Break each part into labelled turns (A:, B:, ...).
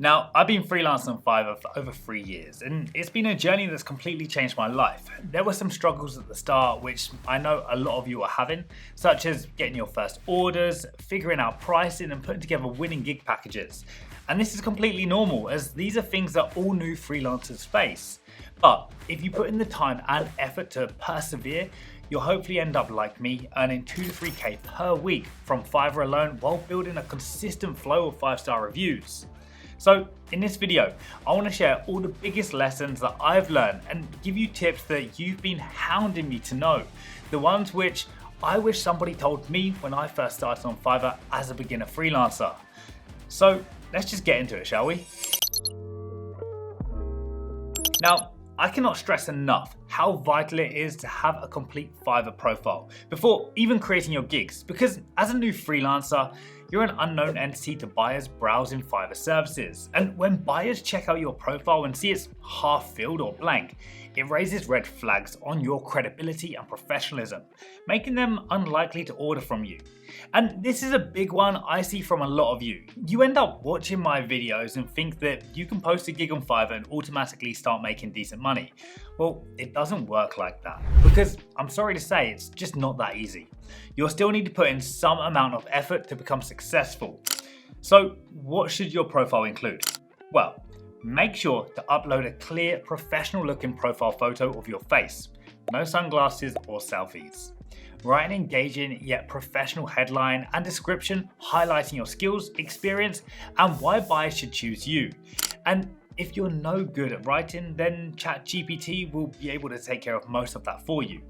A: Now, I've been freelancing on Fiverr for over 3 years, and it's been a journey that's completely changed my life. There were some struggles at the start, which I know a lot of you are having, such as getting your first orders, figuring out pricing, and putting together winning gig packages. And this is completely normal, as these are things that all new freelancers face. But if you put in the time and effort to persevere, you'll hopefully end up like me, earning 2 to 3K per week from Fiverr alone while building a consistent flow of 5-star reviews. So in this video, I want to share all the biggest lessons that I've learned and give you tips that you've been hounding me to know. The ones which I wish somebody told me when I first started on Fiverr as a beginner freelancer. So let's just get into it, shall we? Now, I cannot stress enough how vital it is to have a complete Fiverr profile before even creating your gigs, because as a new freelancer, you're an unknown entity to buyers browsing Fiverr services. And when buyers check out your profile and see it's half filled or blank, it raises red flags on your credibility and professionalism, making them unlikely to order from you. And this is a big one I see from a lot of you. You end up watching my videos and think that you can post a gig on Fiverr and automatically start making decent money. Well, it doesn't work like that, because I'm sorry to say, it's just not that easy. You'll still need to put in some amount of effort to become successful. So what should your profile include? Well, make sure to upload a clear, professional looking profile photo of your face. No sunglasses or selfies. Write an engaging yet professional headline and description highlighting your skills, experience, and why buyers should choose you. And if you're no good at writing, then ChatGPT will be able to take care of most of that for you.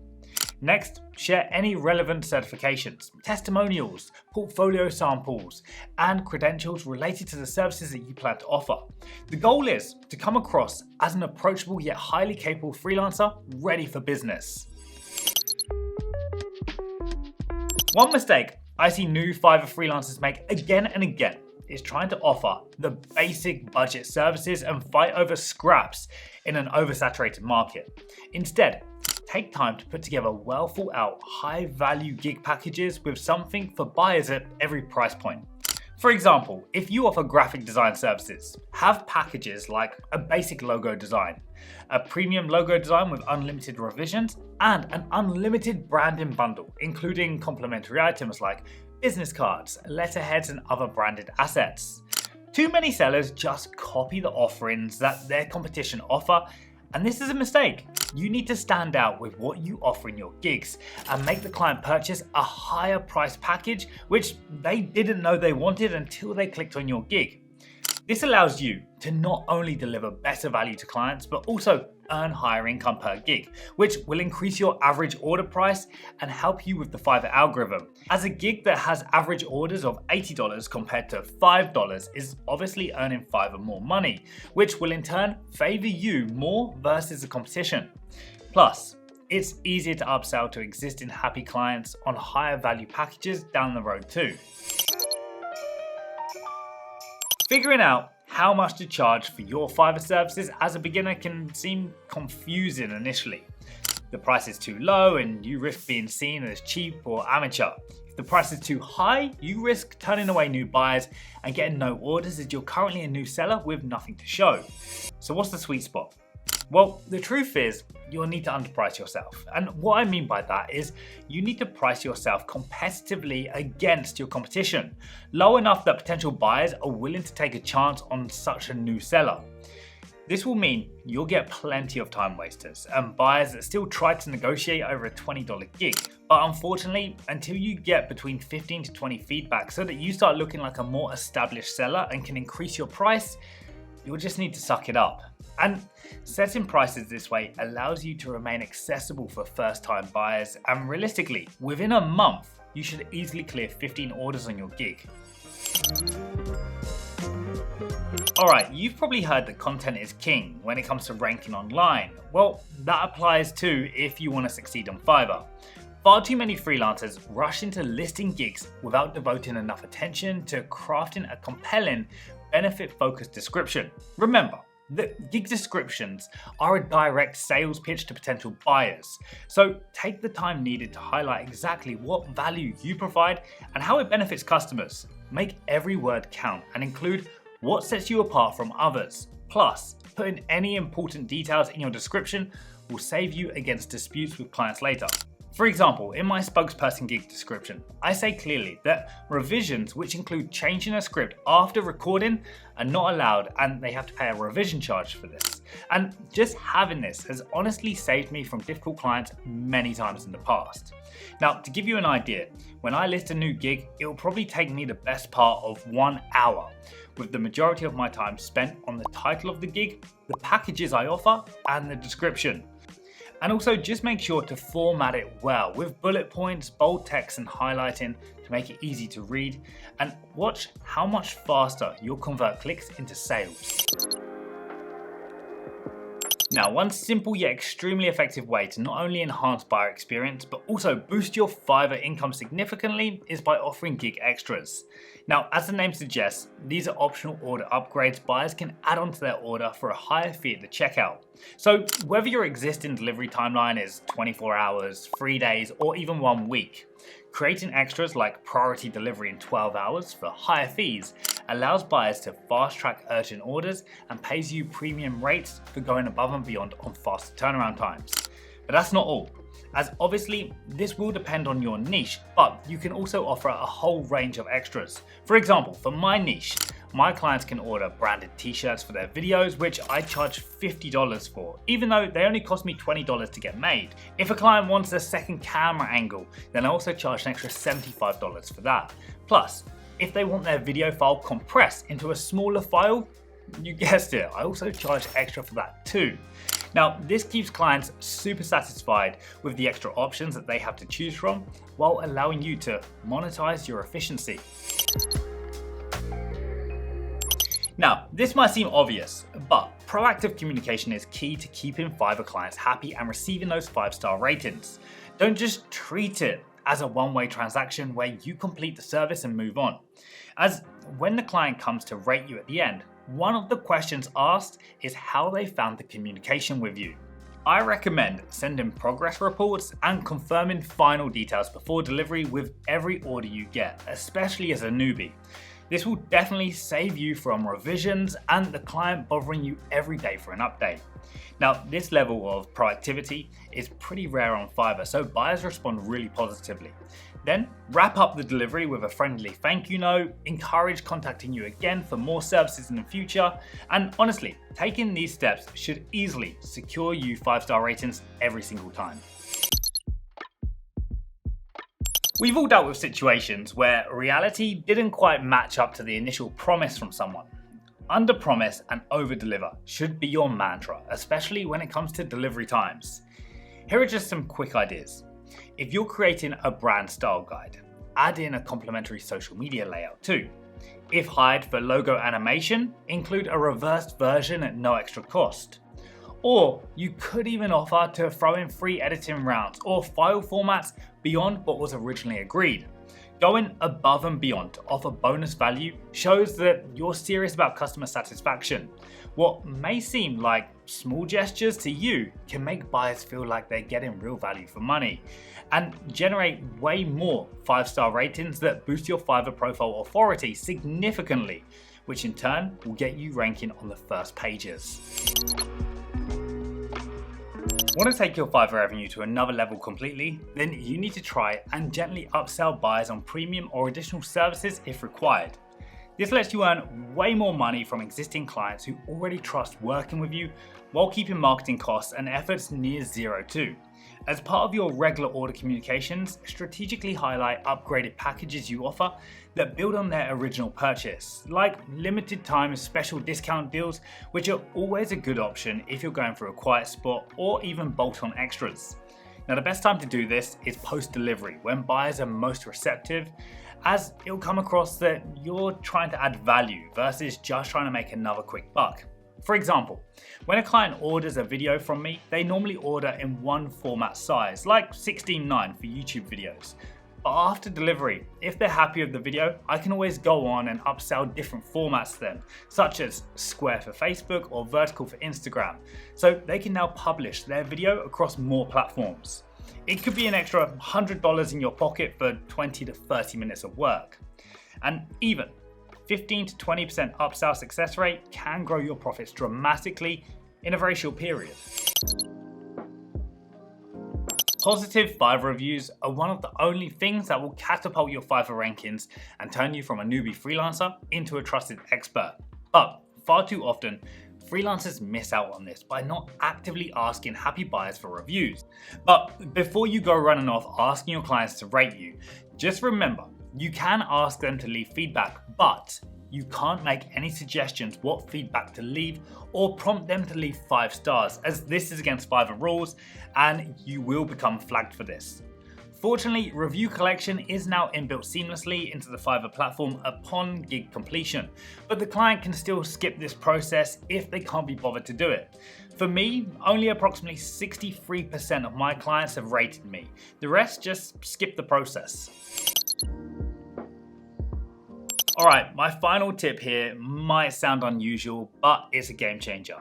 A: Next, share any relevant certifications, testimonials, portfolio samples, and credentials related to the services that you plan to offer. The goal is to come across as an approachable yet highly capable freelancer ready for business. One mistake I see new Fiverr freelancers make again and again is trying to offer the basic budget services and fight over scraps in an oversaturated market. Instead, take time to put together well thought out, high value gig packages with something for buyers at every price point. For example, if you offer graphic design services, have packages like a basic logo design, a premium logo design with unlimited revisions, and an unlimited branding bundle, including complimentary items like business cards, letterheads, and other branded assets. Too many sellers just copy the offerings that their competition offer, and this is a mistake. You need to stand out with what you offer in your gigs and make the client purchase a higher price package, which they didn't know they wanted until they clicked on your gig. This allows you to not only deliver better value to clients, but also earn higher income per gig, which will increase your average order price and help you with the Fiverr algorithm. As a gig that has average orders of $80 compared to $5 is obviously earning Fiverr more money, which will in turn favor you more versus the competition. Plus, it's easier to upsell to existing happy clients on higher value packages down the road too. Figuring out how much to charge for your Fiverr services as a beginner can seem confusing initially. The price is too low and you risk being seen as cheap or amateur. If the price is too high, you risk turning away new buyers and getting no orders as you're currently a new seller with nothing to show. So what's the sweet spot? Well, the truth is you'll need to underprice yourself. And what I mean by that is you need to price yourself competitively against your competition, low enough that potential buyers are willing to take a chance on such a new seller. This will mean you'll get plenty of time wasters and buyers that still try to negotiate over a $20 gig. But unfortunately, until you get between 15 to 20 feedback so that you start looking like a more established seller and can increase your price, you'll just need to suck it up. And setting prices this way allows you to remain accessible for first-time buyers, and realistically, within a month, you should easily clear 15 orders on your gig. Alright, you've probably heard that content is king when it comes to ranking online. Well, that applies too if you want to succeed on Fiverr. Far too many freelancers rush into listing gigs without devoting enough attention to crafting a compelling, benefit-focused description. Remember, the gig descriptions are a direct sales pitch to potential buyers. So take the time needed to highlight exactly what value you provide and how it benefits customers. Make every word count and include what sets you apart from others. Plus, putting any important details in your description will save you against disputes with clients later. For example, in my spokesperson gig description, I say clearly that revisions, which include changing a script after recording, are not allowed and they have to pay a revision charge for this. And just having this has honestly saved me from difficult clients many times in the past. Now, to give you an idea, when I list a new gig, it will probably take me the best part of 1 hour, with the majority of my time spent on the title of the gig, the packages I offer, and the description. And also just make sure to format it well with bullet points, bold text and highlighting to make it easy to read, and watch how much faster you'll convert clicks into sales. Now, one simple yet extremely effective way to not only enhance buyer experience, but also boost your Fiverr income significantly is by offering gig extras. Now, as the name suggests, these are optional order upgrades buyers can add onto their order for a higher fee at the checkout. So whether your existing delivery timeline is 24 hours, 3 days, or even 1 week, creating extras like priority delivery in 12 hours for higher fees allows buyers to fast track urgent orders and pays you premium rates for going above and beyond on faster turnaround times. But that's not all, as obviously this will depend on your niche, but you can also offer a whole range of extras. For example, for my niche, my clients can order branded t-shirts for their videos, which I charge $50 for, even though they only cost me $20 to get made. If a client wants a second camera angle, then I also charge an extra $75 for that. Plus, if they want their video file compressed into a smaller file, you guessed it, I also charge extra for that too. Now, this keeps clients super satisfied with the extra options that they have to choose from, while allowing you to monetize your efficiency. Now, this might seem obvious, but proactive communication is key to keeping Fiverr clients happy and receiving those 5-star ratings. Don't just treat it as a one-way transaction where you complete the service and move on. As when the client comes to rate you at the end, one of the questions asked is how they found the communication with you. I recommend sending progress reports and confirming final details before delivery with every order you get, especially as a newbie. This will definitely save you from revisions and the client bothering you every day for an update. Now, this level of proactivity is pretty rare on Fiverr, so buyers respond really positively. Then wrap up the delivery with a friendly thank you note, encourage contacting you again for more services in the future, and honestly, taking these steps should easily secure you 5-star ratings every single time. We've all dealt with situations where reality didn't quite match up to the initial promise from someone. Under-promise and over-deliver should be your mantra, especially when it comes to delivery times. Here are just some quick ideas. If you're creating a brand style guide, add in a complimentary social media layout too. If hired for logo animation, include a reversed version at no extra cost. Or you could even offer to throw in free editing rounds or file formats beyond what was originally agreed. Going above and beyond to offer bonus value shows that you're serious about customer satisfaction. What may seem like small gestures to you can make buyers feel like they're getting real value for money and generate way more 5-star ratings that boost your Fiverr profile authority significantly, which in turn will get you ranking on the first pages. Want to take your Fiverr revenue to another level completely? Then you need to try and gently upsell buyers on premium or additional services if required. This lets you earn way more money from existing clients who already trust working with you while keeping marketing costs and efforts near zero too. As part of your regular order communications, strategically highlight upgraded packages you offer that build on their original purchase, like limited time special discount deals, which are always a good option if you're going for a quiet spot or even bolt-on extras. Now, the best time to do this is post-delivery, when buyers are most receptive, as it'll come across that you're trying to add value versus just trying to make another quick buck. For example, when a client orders a video from me, they normally order in one format size, like 16:9 for YouTube videos. But after delivery, if they're happy with the video, I can always go on and upsell different formats to them, such as square for Facebook or vertical for Instagram, so they can now publish their video across more platforms. It could be an extra $100 in your pocket for 20 to 30 minutes of work. And even 15 to 20% upsell success rate can grow your profits dramatically in a very short period. Positive Fiverr reviews are one of the only things that will catapult your Fiverr rankings and turn you from a newbie freelancer into a trusted expert. But far too often, freelancers miss out on this by not actively asking happy buyers for reviews. But before you go running off asking your clients to rate you, just remember, you can ask them to leave feedback, but you can't make any suggestions what feedback to leave or prompt them to leave 5 stars, as this is against Fiverr rules and you will become flagged for this. Fortunately, review collection is now inbuilt seamlessly into the Fiverr platform upon gig completion, but the client can still skip this process if they can't be bothered to do it. For me, only approximately 63% of my clients have rated me. The rest just skip the process. Alright, my final tip here might sound unusual, but it's a game changer.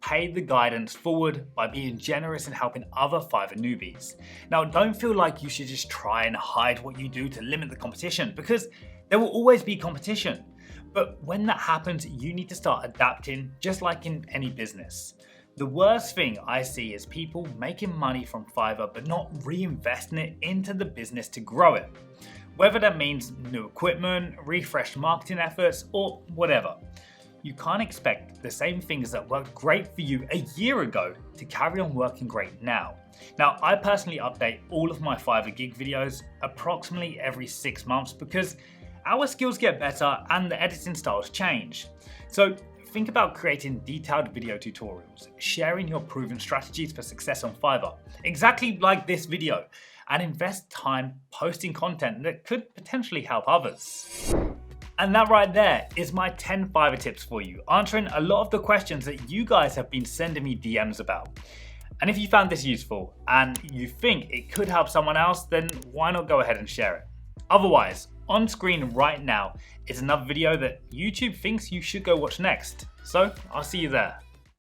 A: Pay the guidance forward by being generous and helping other Fiverr newbies. Now, don't feel like you should just try and hide what you do to limit the competition, because there will always be competition. But when that happens, you need to start adapting, just like in any business. The worst thing I see is people making money from Fiverr but not reinvesting it into the business to grow it. Whether that means new equipment, refreshed marketing efforts, or whatever. You can't expect the same things that worked great for you a year ago to carry on working great now. Now, I personally update all of my Fiverr Gig videos approximately every 6 months because our skills get better and the editing styles change. So think about creating detailed video tutorials, sharing your proven strategies for success on Fiverr, exactly like this video, and invest time posting content that could potentially help others. And that right there is my 10 Fiverr tips for you, answering a lot of the questions that you guys have been sending me DMs about. And if you found this useful and you think it could help someone else, then why not go ahead and share it? Otherwise, on screen right now is another video that YouTube thinks you should go watch next. So I'll see you there.